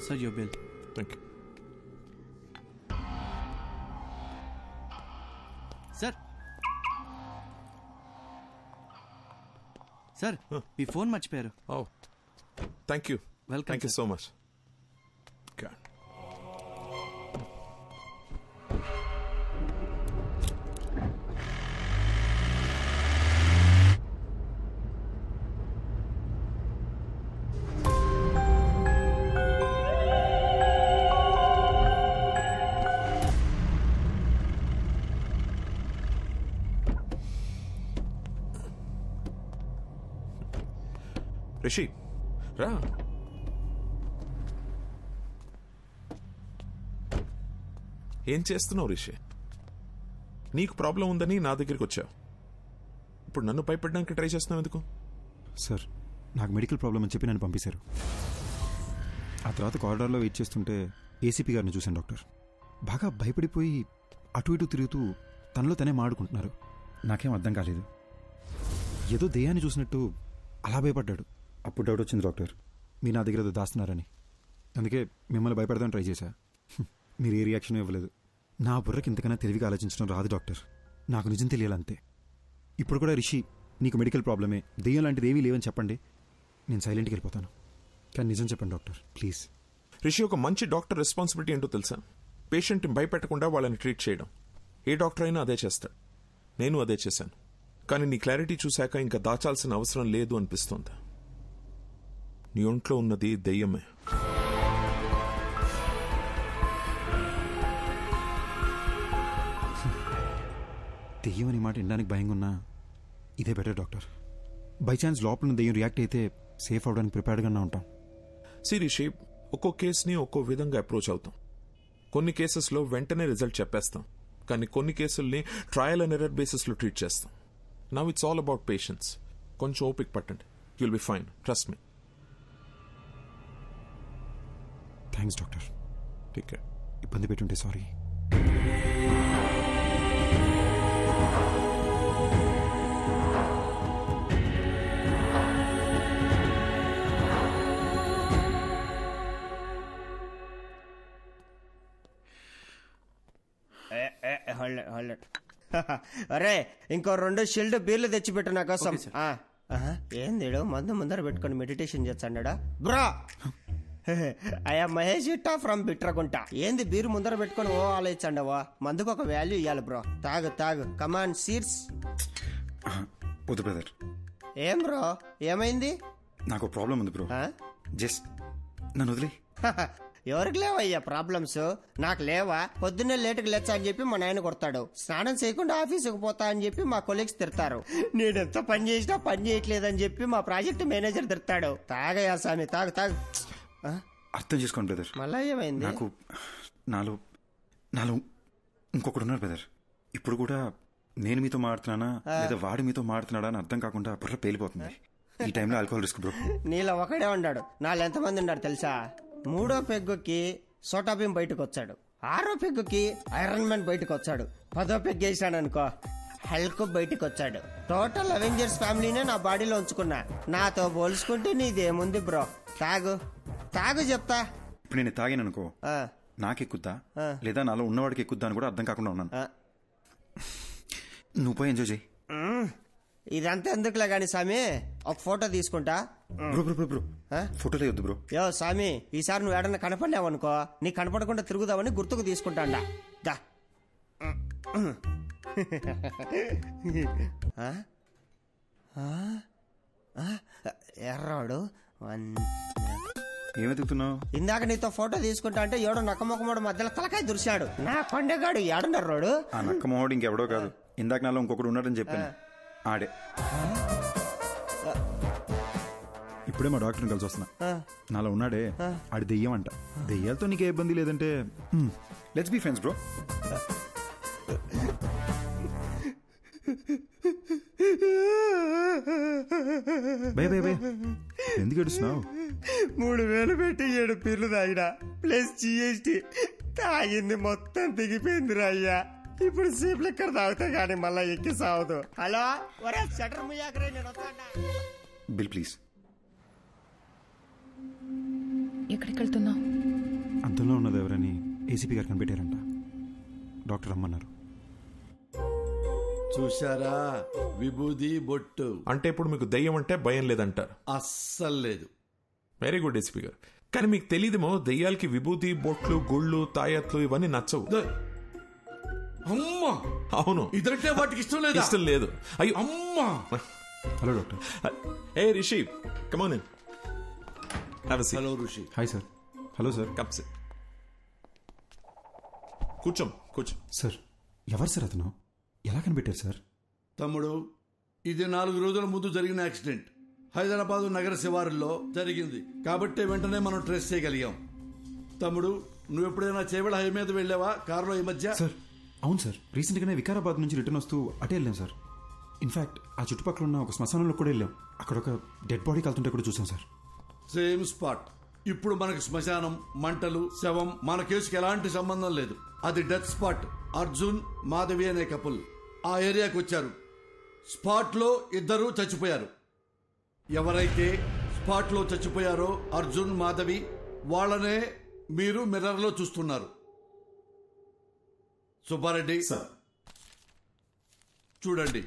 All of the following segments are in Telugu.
Sir, your bill. Thank you. Sir. Sir, me phone మర్చిపోయారు. Oh, thank you. Welcome. Thank you so much. Okay. Rishi రా. ఏం చేస్తున్నావు రిషి? నీకు ప్రాబ్లం ఉందని నా దగ్గరికి వచ్చావు. ఇప్పుడు నన్ను భయపడడానికి ట్రై చేస్తున్నావు ఎందుకు? సార్, నాకు మెడికల్ ప్రాబ్లం అని చెప్పి నన్ను పంపించారు. ఆ తర్వాత కారిడార్లో వెయిట్ చేస్తుంటే ఏసీపీ గారిని చూశాను డాక్టర్. బాగా భయపడిపోయి అటు ఇటు తిరుగుతూ తనలో తనే మాడుకుంటున్నారు. నాకేం అర్థం కాలేదు. ఏదో దెయ్యాన్ని చూసినట్టు అలా భయపడ్డాడు. అప్పుడు డౌట్ వచ్చింది డాక్టర్, మీరు నా దగ్గర ఏదో దాస్తున్నారని. అందుకే మిమ్మల్ని భయపడదామని ట్రై చేశా. మీరు ఏ రియాక్షన్ ఇవ్వలేదు. నా బుర్రకి ఇంతకన్నా తెలివిగా ఆలోచించడం రాదు డాక్టర్. నాకు నిజం తెలియాలంతే. ఇప్పుడు కూడా రిషి నీకు మెడికల్ ప్రాబ్లమే, దెయ్యం లాంటిది ఏమీ లేవని చెప్పండి, నేను సైలెంట్కి వెళ్ళిపోతాను. కానీ నిజం చెప్పండి డాక్టర్ ప్లీజ్. రిషి, ఒక మంచి డాక్టర్ రెస్పాన్సిబిలిటీ ఏంటో తెలుసా? పేషెంట్ని భయపెట్టకుండా వాళ్ళని ట్రీట్ చేయడం. ఏ డాక్టర్ అయినా అదే చేస్తాడు. నేను అదే చేశాను. కానీ నీ క్లారిటీ చూశాక ఇంకా దాచాల్సిన అవసరం లేదు అనిపిస్తోంది. నీ ఒంట్లో ఉన్నది దెయ్యమే. దెయ్యం అని మాట వినడానికి భయంగా ఉన్నా ఇదే బెటర్ డాక్టర్. బై ఛాన్స్ లోపల ఉన్న దెయ్యం రియాక్ట్ అయితే సేఫ్ అవడానికి ప్రిపేర్డ్గానే ఉంటాం. రిషి, ఒక్కో కేసుని ఒక్కో విధంగా అప్రోచ్ అవుతాం. కొన్ని కేసెస్లో వెంటనే రిజల్ట్ చెప్పేస్తాం, కానీ కొన్ని కేసుల్ని ట్రయల్ అండ్ ఎర్రర్ బేసిస్లో ట్రీట్ చేస్తాం. Now it's all about patience. కొంచెం ఓపిక పట్టండి. You'll be fine, trust me. Thanks doctor. Take care. ఇబ్బంది పెట్టుంటే సారీ. అరే, ఇంకో 2 షిల్డ్ బీర్లు తెచ్చిపెట్టు నా కోసం. ఏంది మందు ముందర పెట్టుకుని మెడిటేషన్ చేస్తాడా బ్రా? అయ్యా మహేష్ ఇట్టా ఫ్రమ్ బిట్రగుంట. ఏంది బీరు ముందర పెట్టుకుని ఓ ఆలోచించండవా? మందుకు ఒక వాల్యూ ఇవ్వాలి బ్రో. తాగు తాగు, కమాన్ సీర్స్. వద్దు బ్రదర్. ఏం బ్రో, ఏమైంది? నాకు ప్రాబ్లం ఉంది బ్రో. జస్ట్ నన్ను వదిలే. ఎవరికి లేవయ్యా ప్రాబ్లమ్స్? నాకు లేవా? పొద్దున్నే లేటుకు లేచా అని చెప్పి మా నాయన కొడతాడు. స్నానం చేయకుండా ఆఫీసుకు పోతా అని చెప్పి మా కొలీగ్స్ తిడతారు. నేనెంత పని చేసినా పని చేయట్లేదని చెప్పి మా ప్రాజెక్ట్ మేనేజర్ తిడతాడు. తాగయా సామి, తాగు తాగు. అర్థం చేసుకోండి బ్రదర్. మళ్ళా ఏమైంది? నాకు నాలో ఇంకొకడు ఉన్నారు బ్రదర్. ఇప్పుడు కూడా నేను మీతో మాడుతున్నానా లేదా వాడు మీతో మాడుతున్నాడా అని అర్థం కాకుండా బుర్ర పేలిపోతుంది. ఈ టైంలో ఆల్కహాల్ రిస్క్ బ్రో. నీలో ఒకడే ఉన్నాడు, నాలో ఎంతమంది ఉన్నారు తెలుసా? 3వ పెగ్గుకి సోటాబీం బయటకు వచ్చాడు, 6వ పెగ్గుకి ఐరన్ మ్యాన్ బయటకు వచ్చాడు, 10వ పెగ్ వేసాడు అనుకో హల్క్ బయటకు వచ్చాడు. టోటల్ అవెంజర్స్ ఫ్యామిలీనే నా బాడీలో ఉంచుకున్నా. నాతో పోల్చుకుంటే నీదేముంది బ్రో? తాగు తాగు చెప్తా. ఇప్పుడు నేను తాగాను అనుకో నాకెక్కుద్దా లేదా నాలో ఉన్నవాడికి ఎక్కుద్దా అని కూడా అర్థం కాకుండా ఉన్నాను. నువ్వు పోయి ఎంజాయ్ చేయి. ఇదంతా ఎందుకులే గాని సామి, ఒక ఫోటో తీసుకుంటా. బ్రో ఫోటోలే వద్దు బ్రో. యో సామి, ఈసారి నువ్వు ఏడన్నా కనపడినావు అనుకో, నీ కనపడకుండా తిరుగుదామని గుర్తుకు తీసుకుంటాండా. దా ఎర్రాడు ఏమెతుకుతున్నావు? ఇందాక నీతో ఫోటో తీసుకుంటా అంటే ఎవడో నక్కమొక్కమోడు మధ్యలో తలకాయ దురిశాడు. నా కొండగాడు ఏడున్నర్రాడు. ఆ నక్కమోడు ఇంకెవడో కాదు, ఇందాక నాలో ఇంకొకడు ఉన్నాడని చెప్పాను, ఆడే. ఇప్పుడే మా డాక్టర్ని కలిసి వస్తున్నా. నాలో ఉన్నాడే ఆడి దెయ్యం అంట. దెయ్యాలతో నీకే ఇబ్బంది లేదంటే let's be friends bro. Bye bye bye, ఎందుకు ఏడుస్తున్నావు? 3000 పెట్టి 7 పీర్లు తాగినా ప్లస్ GST తాగింది మొత్తం దిగిపోయిందిరా అయ్యా. ఇప్పుడు సీపులు ఎక్కడ తాగుతా గానీ మళ్ళా ఎక్కి సావదు. హలో ఒరే షటర్ ముయ్యాకరే, నేను వస్తాడా? Bill please. ఎక్కడికి వెళ్తున్నావు? అద్దంలో ఉన్నది ఎవరని ఏసీపీ గారు కనిపెట్టారంట. డాక్టర్ రమ్మన్నారు. చూశారా, విభూది బొట్టు. అంటే ఇప్పుడు మీకు దెయ్యం అంటే భయం లేదంటారు? అస్సలు లేదు. వెరీ గుడ్ ఏసీపీ గారు. కానీ మీకు తెలియదేమో, దెయ్యాలకి విభూతి బొట్లు గుళ్ళు తాయత్లు ఇవన్నీ నచ్చవు. అమ్మా, అవును, ఇదంటే వాటికి ఇష్టం లేదు. ఇష్టం లేదు. అయ్యో అమ్మా. Hello doctor. ఏ Rishi, come on in. Have a seat. Hello Rishi. Hi sir. Hello sir. Come sit. కూర్చో. సార్, ఎవరు సార్ అతను? ఎలా కనిపెట్టారు సార్? తమ్ముడు, ఇది 4 రోజుల ముందు జరిగిన యాక్సిడెంట్. హైదరాబాదు నగర శివారుల్లో జరిగింది కాబట్టి వెంటనే మనం ట్రేస్ చేయగలిగాం. తమ్ముడు, నువ్వు ఎప్పుడైనా చేవెళ హై మీద వెళ్ళావా కారులో ఈ మధ్య? సార్ అవును సార్, రీసెంట్గానే వికారాబాద్ నుంచి రిటర్న్ వస్తూ అటే వెళ్ళాం సార్. ఇన్ఫాక్ట్ ఆ చుట్టుపక్కల ఉన్న ఒక శ్మశానంలో కూడా వెళ్ళాం. అక్కడ ఒక డెడ్ బాడీ కాలుతుంటే కూడా చూసాం సార్. Same spot. ఇప్పుడు మనకు శ్మశానం, మంటలు, శవం మన కేసుకి ఎలాంటి సంబంధం లేదు. అది డెత్ స్పాట్. అర్జున్, మాధవి అనే కపుల్ ఆ ఏరియాకి వచ్చారు. స్పాట్ లో 2 చచ్చిపోయారు. ఎవరైతే స్పాట్ లో చచ్చిపోయారో అర్జున్, మాధవి, వాళ్ళనే మీరు మిర్రర్ లో చూస్తున్నారు. సుబ్బారెడ్డి చూడండి.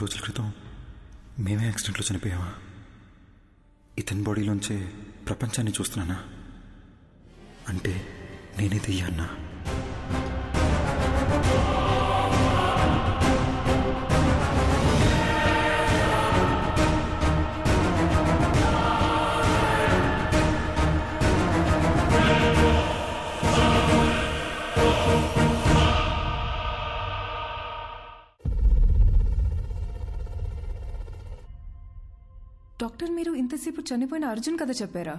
రోజుల క్రితం మేమే యాక్సిడెంట్లో చనిపోయావా? ఇతని బాడీలోంచే ప్రపంచాన్ని చూస్తున్నానా? అంటే నేనే దెయ్యాన్నా? డాక్టర్, మీరు ఇంతసేపు చనిపోయిన అర్జున్ కథ చెప్పారా?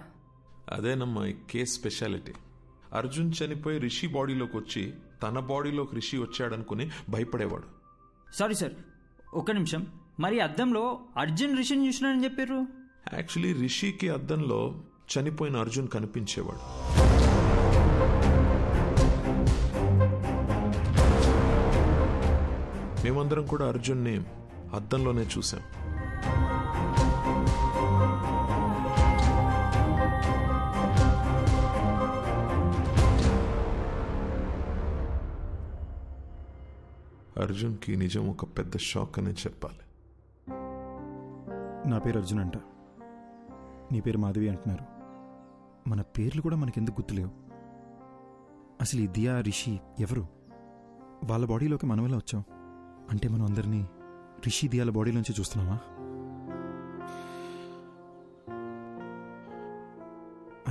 అదేనమ్మా ఈ కేస్ స్పెషాలిటీ. అర్జున్ చనిపోయి రిషి బాడీలోకి వచ్చి తన బాడీలోకి రిషి వచ్చాడనుకుని భయపడేవాడు. సారీ సార్, ఒక్క నిమిషం. మరి అద్దంలో అర్జున్ రిషిని చూసినానని చెప్పారు. యాక్చువల్లీ రిషికి అద్దంలో చనిపోయిన అర్జున్ కనిపించేవాడు. మేమందరం కూడా అర్జున్ని అద్దంలోనే చూసాం. అర్జున్కి నిజం ఒక పెద్ద షాక్ అనే చెప్పాలి. నా పేరు అర్జున్ అంట, నీ పేరు మాధవి అంటున్నారు. మన పేర్లు కూడా మనకెందుకు గుర్తులేవు? అసలు ఈ దియా, రిషి ఎవరు? వాళ్ళ బాడీలోకి మనం ఎలా వచ్చాం? అంటే మనం అందరినీ రిషి, దియాల బాడీలోంచి చూస్తున్నామా?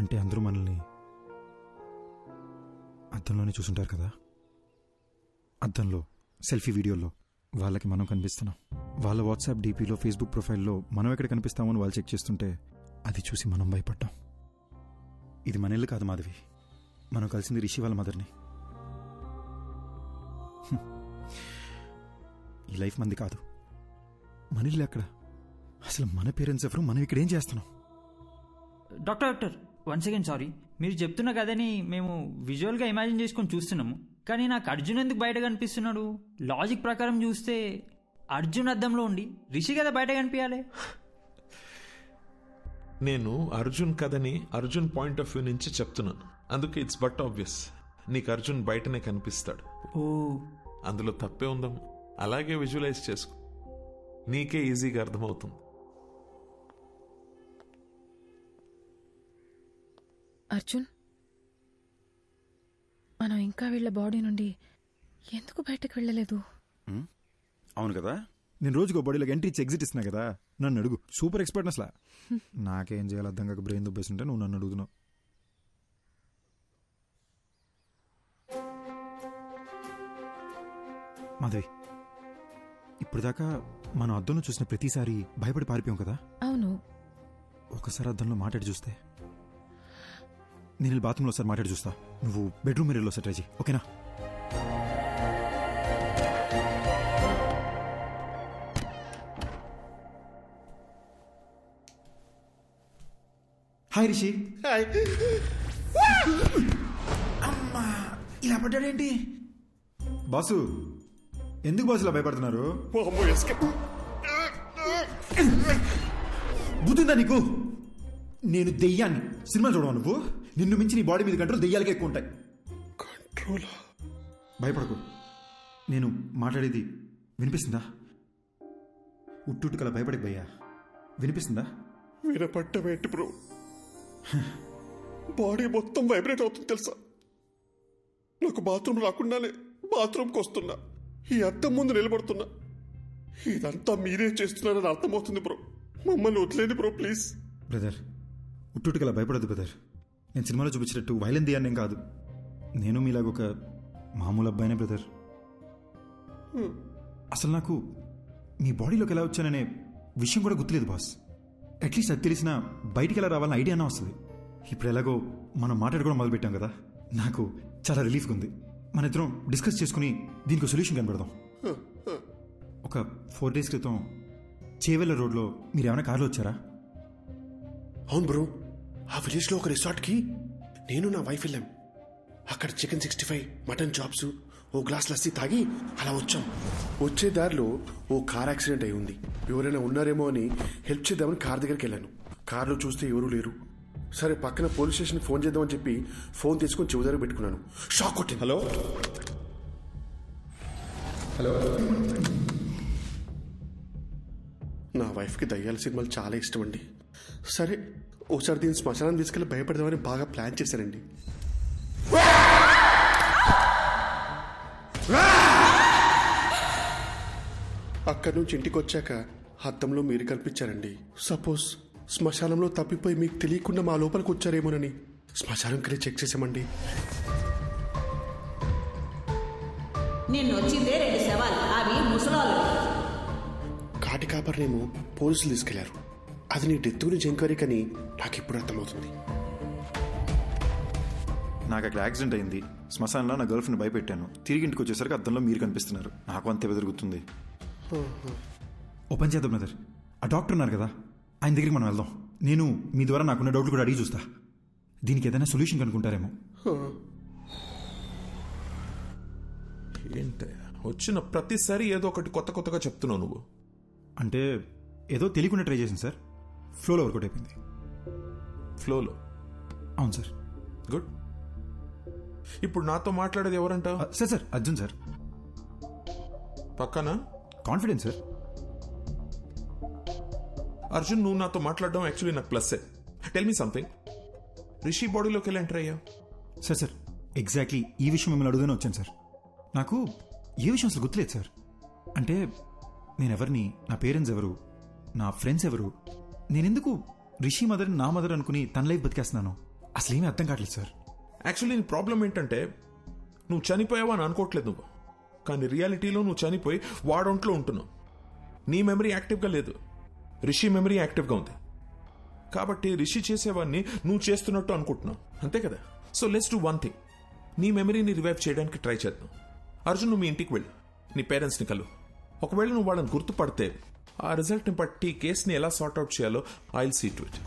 అంటే అందరూ మనల్ని అద్దంలోనే చూసుంటారు కదా. అద్దంలో సెల్ఫీ వీడియోలో వాళ్ళకి మనం కనిపిస్తున్నాం. వాళ్ళ వాట్సాప్ డీపీలో, ఫేస్బుక్ ప్రొఫైల్లో మనం ఎక్కడ కనిపిస్తామో అని వాళ్ళు చెక్ చేస్తుంటే అది చూసి మనం భయపడ్డాం. ఇది మన ఇల్లు కాదు మాధవి, మనం కలిసింది రిషి వాళ్ళ మదర్ని. ఈ లైఫ్ మంది కాదు, మన ఇల్లు ఎక్కడ? అసలు మన పేరెంట్స్ ఎవరు? మనం ఇక్కడ ఏం చేస్తున్నాం? డాక్టర్ వన్ సెకండ్ సారీ, మీరు చెప్తున్న కదని మేము విజువల్గా ఇమాజిన్ చేసుకొని చూస్తున్నాము. కానీ నాకు అర్జున్ ఎందుకు బయట కనిపిస్తున్నాడు? లాజిక్ ప్రకారం చూస్తే అర్జున్ అద్దంలో ఉండి రిషి కదా బయట కనిపించాలి. నేను అర్జున్ కథని అర్జున్ పాయింట్ ఆఫ్ వ్యూ నుంచి చెప్తున్నాను. అందుకే ఇట్స్ బట్ ఆబ్వియస్ నీకు అర్జున్ బయటనే కనిపిస్తాడు. ఓ, అందులో తప్పే ఉందాం. అలాగే విజువలైజ్ చేసుకో, నీకే ఈజీగా అర్థమవుతుంది. అర్జున్, మనం ఇంకా వీళ్ళ బాడీ నుండి ఎందుకు బయటకు వెళ్ళలేదు? అవును కదా, నేను రోజుకో బాడీలోకి ఎంట్రీ ఇచ్చి ఎగ్జిట్ ఇస్తున్నా కదా. నన్ను అడుగు, సూపర్ ఎక్స్పర్ట్ అసలు. నాకేం చేయాలి అర్థం కాక బ్రెయిన్ దుబ్బేస్తుంటే నువ్వు నన్ను అడుగుతున్నావు. మాధవి, ఇప్పుడు దాకా మనం అద్దంలో చూసిన ప్రతిసారి భయపడి పారిపోయాం కదా. అవును. ఒకసారి అద్దంలో మాట్లాడి చూస్తే. నేను బాత్రూంలో ఒకసారి మాట్లాడి చూస్తా, నువ్వు బెడ్రూమ్ మిర్రర్లో ఒకసారి ట్రై చేయి, ఓకేనా? హాయ్ రిషి. అమ్మా, ఇలా పడ్డాడేంటి? బాసు, ఎందుకు బాసు ఇలా భయపడుతున్నారు? బుద్ధిందా నీకు? నేను దెయ్యాన్ని. సినిమా చూడవా నువ్వు? నిన్ను మించి నీ బాడీ మీద కంట్రోల్ దెయ్యాలకే ఎక్కువ ఉంటాయి. కంట్రోల్? భయపడకు. నేను మాట్లాడేది వినిపిస్తుందా? ఉట్టుకల భయపడే భయ్యా, వినిపిస్తుందా? వినపట్టమేంటి బ్రో, బాడీ మొత్తం వైబ్రేట్ అవుతుంది తెలుసా. నాకు బాత్రూమ్ రాకుండానే బాత్రూమ్కి వస్తున్నా, ఈ అద్దం ముందు నిలబడుతున్నా. ఇదంతా మీరే చేస్తున్నారని అర్థమవుతుంది బ్రో. మమ్మల్ని వదిలేండి బ్రో ప్లీజ్. బ్రదర్, ఉట్టుకల భయపడదు బ్రదర్. నేను సినిమాలో చూపించినట్టు వైలెన్ దియాన్నేం కాదు. నేను మీలాగ ఒక మామూలు అబ్బాయినే బ్రదర్. అసలు నాకు మీ బాడీలోకి ఎలా వచ్చాననే విషయం కూడా గుర్తులేదు బాస్. అట్లీస్ట్ అది తెలిసినా బయటికి ఎలా రావాలని ఐడియా అన్నా వస్తుంది. ఇప్పుడు ఎలాగో మనం మాట్లాడుకోవడం మొదలుపెట్టాం కదా, నాకు చాలా రిలీఫ్గా ఉంది. మన ఇద్దరం డిస్కస్ చేసుకుని దీనికి సొల్యూషన్ కనబడదాం. ఒక 4 days క్రితం చేవెళ్ళ రోడ్లో మీరు ఏమైనా కార్లో వచ్చారా? అవును బ్రో, ఆ విలేజ్లో ఒక రిసార్ట్కి నేను నా వైఫ్ వెళ్ళాం. అక్కడ చికెన్ 65, మటన్ చాప్స్, ఓ గ్లాస్ లస్సీ తాగి అలా వచ్చాం. వచ్చే దారిలో ఓ కార్ యాక్సిడెంట్ అయి ఉంది. ఎవరైనా ఉన్నారేమో అని హెల్ప్ చేద్దామని కార్ దగ్గరికి వెళ్ళాను. కార్లో చూస్తే ఎవరూ లేరు. సరే పక్కన పోలీస్ స్టేషన్కి ఫోన్ చేద్దామని చెప్పి ఫోన్ తీసుకుని చెవి దగ్గర పెట్టుకున్నాను. షాక్ కొట్టింది. Hello hello. నా వైఫ్కి దయ్యాల సినిమాలు చాలా ఇష్టం అండి. సరే ఓసారి దీన్ని శ్మశానం తీసుకెళ్ళి భయపడదామని బాగా ప్లాన్ చేశానండి. అక్కడి నుంచి ఇంటికి వచ్చాక అద్దంలో మీరు కనిపించారండి. సపోజ్ శ్మశానంలో తప్పిపోయి మీకు తెలియకుండా మా లోపలికి వచ్చారేమోనని శ్మశానంకి వెళ్ళి చెక్ చేసామండి. నిన్ను వచ్చిందే 2 శవాలు, అవి ముసలాలు. కాటి కాపర్నేమో పోలీసులు తీసుకెళ్లారు. అది నీ డెత్ గురించి ఎంక్వైరీ కానీ నాకు ఇప్పుడు అర్థమవుతుంది. నాకు అక్కడ యాక్సిడెంట్ అయింది. శ్మశానంలో నా గర్ల్ ఫ్రెండ్ భయపెట్టాను. తిరిగి ఇంటికి వచ్చేసరికి అద్దంలో మీరు కనిపిస్తున్నారు. నాకు అంతే బెదురుగుతుంది. ఓపెన్ చేద్దాం బ్రదర్. ఆ డాక్టర్ ఉన్నారు కదా, ఆయన దగ్గరికి మనం వెళ్దాం. నేను మీ ద్వారా నాకున్న డౌట్లు కూడా అడిగి చూస్తా. దీనికి ఏదైనా సొల్యూషన్ కనుక్కుంటారేమో. ఏంటి వచ్చిన ప్రతిసారి ఏదో ఒకటి కొత్త కొత్తగా చెప్తున్నావు నువ్వు? అంటే ఏదో తెలియకుండా ట్రై చేసింది సార్, ఫ్లోలో వర్కౌట్ అయిపోయింది. ఫ్లోలో? అవును సార్. గుడ్. ఇప్పుడు నాతో మాట్లాడేది ఎవరంట? Sir sir Arjun sir. పక్కన కాన్ఫిడెన్స్ సార్. అర్జున్, నువ్వు నాతో మాట్లాడడం యాక్చువల్లీ నాకు ప్లస్సే. Tell me something. రిషి బాడీలోకి వెళ్ళి ఎంటర్ అయ్యా? సార్ సార్ ఎగ్జాక్ట్లీ ఈ విషయం మిమ్మల్ని అడుగునే వచ్చాను సార్. నాకు ఏ విషయం అసలు గుర్తులేదు సార్. అంటే నేనెవరిని, నా పేరెంట్స్ ఎవరు, నా ఫ్రెండ్స్ ఎవరు, నేనెందుకు రిషి మదర్ నా మదర్ అనుకుని తన లైఫ్ బతికేస్తున్నాను అసలు ఏమీ అర్థం కావట్లేదు సార్. యాక్చువల్లీ నీ ప్రాబ్లం ఏంటంటే నువ్వు చనిపోయావా అని అనుకోవట్లేదు నువ్వు, కానీ రియాలిటీలో నువ్వు చనిపోయి వాడొంట్లో ఉంటున్నావు. నీ మెమరీ యాక్టివ్గా లేదు, రిషి మెమరీ యాక్టివ్గా ఉంది. కాబట్టి రిషి చేసేవాడిని నువ్వు చేస్తున్నట్టు అనుకుంటున్నావు, అంతే కదా? So let's do one thing. నీ మెమరీని రివైవ్ చేయడానికి ట్రై చేద్దాం. అర్జున్, నువ్వు మీ ఇంటికి వెళ్ళు, నీ పేరెంట్స్ని కలు. ఒకవేళ నువ్వు వాళ్ళని గుర్తుపడితే ఆ రిజల్ట్ని బట్టి కేసుని ఎలా సార్ట్అవుట్ చేయాలో I will see to it.